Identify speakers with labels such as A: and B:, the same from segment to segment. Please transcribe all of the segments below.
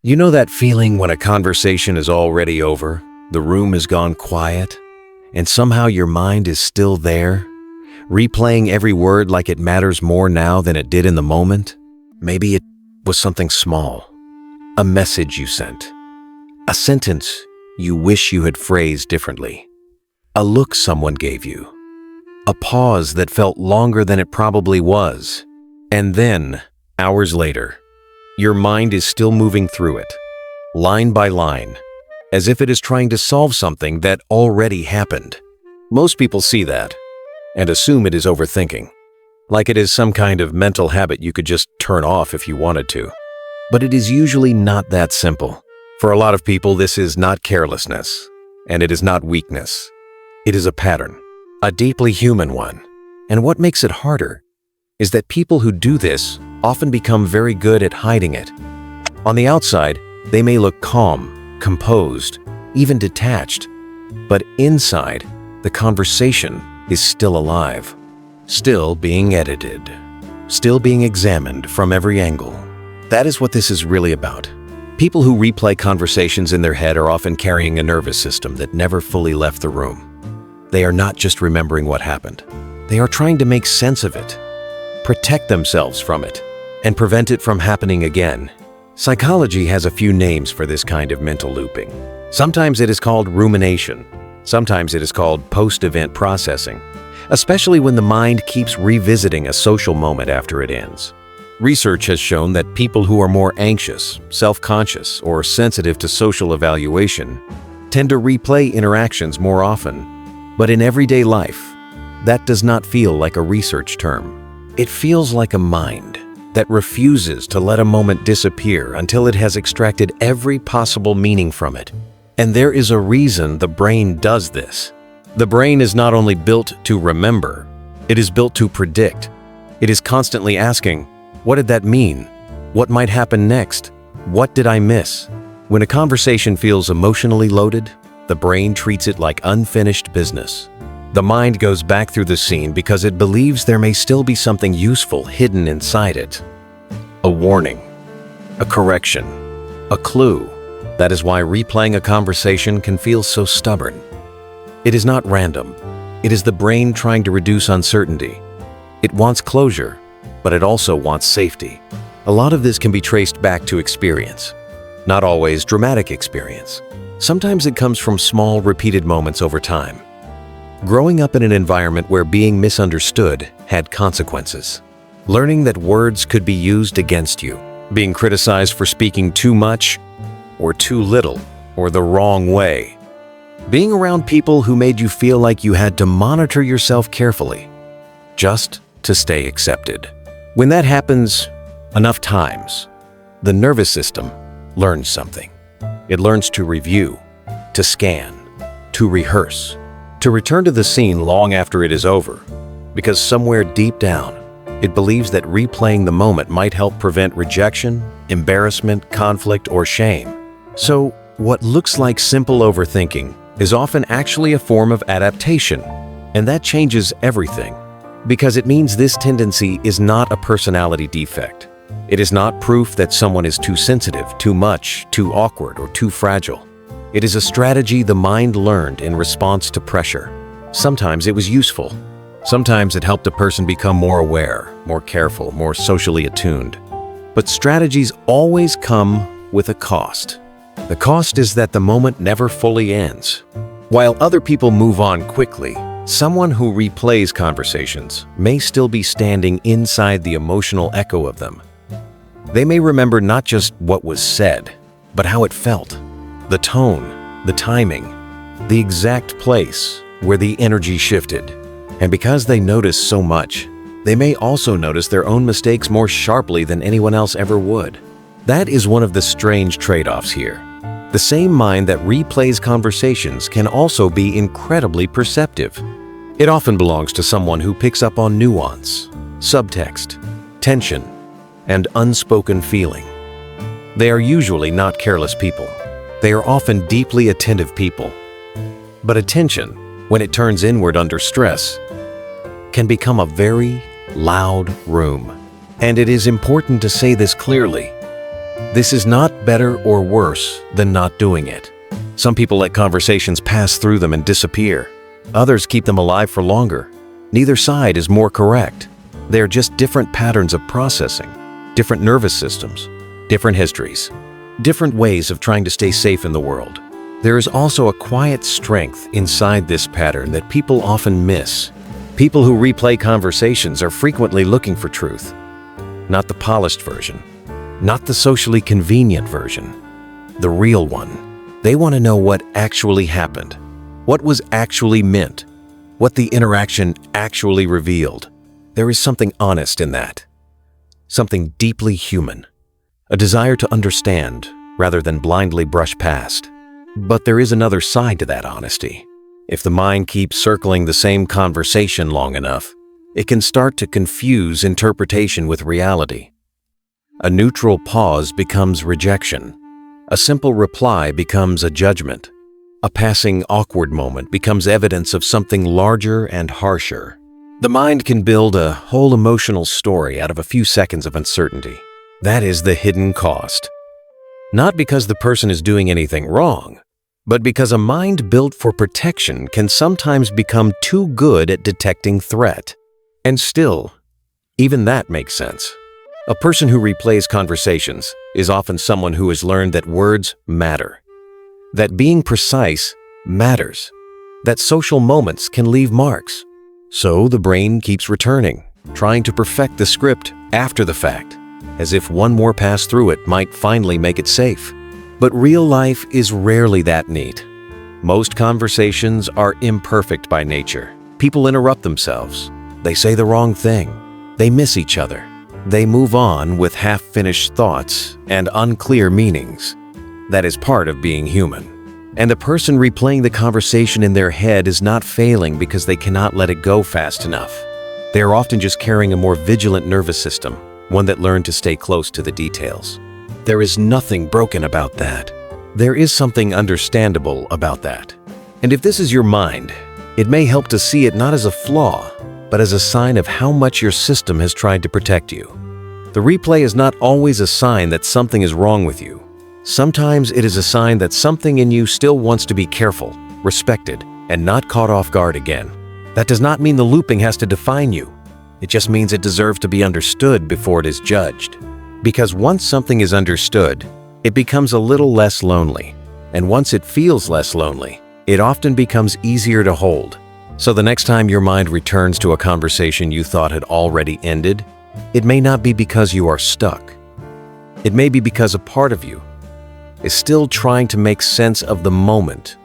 A: You know that feeling when a conversation is already over, the room has gone quiet, and somehow your mind is still there, replaying every word like it matters more now than it did in the moment? Maybe it was something small, a message you sent, a sentence you wish you had phrased differently, a look someone gave you, a pause that felt longer than it probably was. And then, hours later, your mind is still moving through it, line by line, as if it is trying to solve something that already happened. Most people see that and assume it is overthinking, like it is some kind of mental habit you could just turn off if you wanted to. But it is usually not that simple. For a lot of people, this is not carelessness, and it is not weakness. It is a pattern, a deeply human one. And what makes it harder is that people who do this often become very good at hiding it. On the outside, they may look calm, composed, even detached, but inside, the conversation is still alive, still being edited, still being examined from every angle. That is what this is really about. People who replay conversations in their head are often carrying a nervous system that never fully left the room. They are not just remembering what happened. They are trying to make sense of it, protect themselves from it, and prevent it from happening again. Psychology has a few names for this kind of mental looping. Sometimes it is called rumination. Sometimes it is called post-event processing, especially when the mind keeps revisiting a social moment after it ends. Research has shown that people who are more anxious, self-conscious, or sensitive to social evaluation tend to replay interactions more often. But in everyday life, that does not feel like a research term. It feels like a mind that refuses to let a moment disappear until it has extracted every possible meaning from it. And there is a reason the brain does this. The brain is not only built to remember, it is built to predict. It is constantly asking, what did that mean? What might happen next? What did I miss? When a conversation feels emotionally loaded, the brain treats it like unfinished business. The mind goes back through the scene because it believes there may still be something useful hidden inside it. A warning, a correction, a clue. That is why replaying a conversation can feel so stubborn. It is not random. It is the brain trying to reduce uncertainty. It wants closure, but it also wants safety. A lot of this can be traced back to experience. Not always dramatic experience. Sometimes it comes from small, repeated moments over time. Growing up in an environment where being misunderstood had consequences. Learning that words could be used against you. Being criticized for speaking too much, or too little, or the wrong way. Being around people who made you feel like you had to monitor yourself carefully, just to stay accepted. When that happens enough times, the nervous system learns something. It learns to review, to scan, to rehearse, to return to the scene long after it is over, because somewhere deep down, it believes that replaying the moment might help prevent rejection, embarrassment, conflict, or shame. So, what looks like simple overthinking is often actually a form of adaptation, and that changes everything. Because it means this tendency is not a personality defect. It is not proof that someone is too sensitive, too much, too awkward, or too fragile. It is a strategy the mind learned in response to pressure. Sometimes it was useful. Sometimes it helped a person become more aware, more careful, more socially attuned. But strategies always come with a cost. The cost is that the moment never fully ends. While other people move on quickly, someone who replays conversations may still be standing inside the emotional echo of them. They may remember not just what was said, but how it felt, the tone, the timing, the exact place where the energy shifted. And because they notice so much, they may also notice their own mistakes more sharply than anyone else ever would. That is one of the strange trade-offs here. The same mind that replays conversations can also be incredibly perceptive. It often belongs to someone who picks up on nuance, subtext, tension, and unspoken feeling. They are usually not careless people. They are often deeply attentive people. But attention, when it turns inward under stress, can become a very loud room. And it is important to say this clearly. This is not better or worse than not doing it. Some people let conversations pass through them and disappear. Others keep them alive for longer. Neither side is more correct. They are just different patterns of processing, different nervous systems, different histories, different ways of trying to stay safe in the world. There is also a quiet strength inside this pattern that people often miss. People who replay conversations are frequently looking for truth, not the polished version, not the socially convenient version, the real one. They want to know what actually happened, what was actually meant, what the interaction actually revealed. There is something honest in that, something deeply human, a desire to understand rather than blindly brush past. But there is another side to that honesty. If the mind keeps circling the same conversation long enough, it can start to confuse interpretation with reality. A neutral pause becomes rejection. A simple reply becomes a judgment. A passing awkward moment becomes evidence of something larger and harsher. The mind can build a whole emotional story out of a few seconds of uncertainty. That is the hidden cost. Not because the person is doing anything wrong, but because a mind built for protection can sometimes become too good at detecting threat. And still, even that makes sense. A person who replays conversations is often someone who has learned that words matter, that being precise matters, that social moments can leave marks. So the brain keeps returning, trying to perfect the script after the fact, as if one more pass through it might finally make it safe. But real life is rarely that neat. Most conversations are imperfect by nature. People interrupt themselves. They say the wrong thing. They miss each other. They move on with half-finished thoughts and unclear meanings. That is part of being human. And the person replaying the conversation in their head is not failing because they cannot let it go fast enough. They are often just carrying a more vigilant nervous system, one that learned to stay close to the details. There is nothing broken about that. There is something understandable about that. And if this is your mind, it may help to see it not as a flaw, but as a sign of how much your system has tried to protect you. The replay is not always a sign that something is wrong with you. Sometimes it is a sign that something in you still wants to be careful, respected, and not caught off guard again. That does not mean the looping has to define you. It just means it deserves to be understood before it is judged. Because once something is understood, it becomes a little less lonely. And once it feels less lonely, it often becomes easier to hold. So the next time your mind returns to a conversation you thought had already ended, it may not be because you are stuck. It may be because a part of you is still trying to make sense of the moment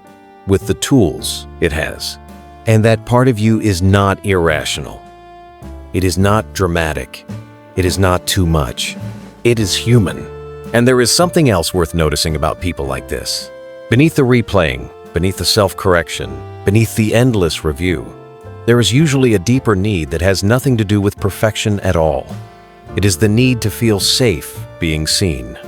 A: with the tools it has. And that part of you is not irrational. It is not dramatic. It is not too much. It is human. And there is something else worth noticing about people like this. Beneath the replaying, beneath the self-correction, beneath the endless review, there is usually a deeper need that has nothing to do with perfection at all. It is the need to feel safe being seen.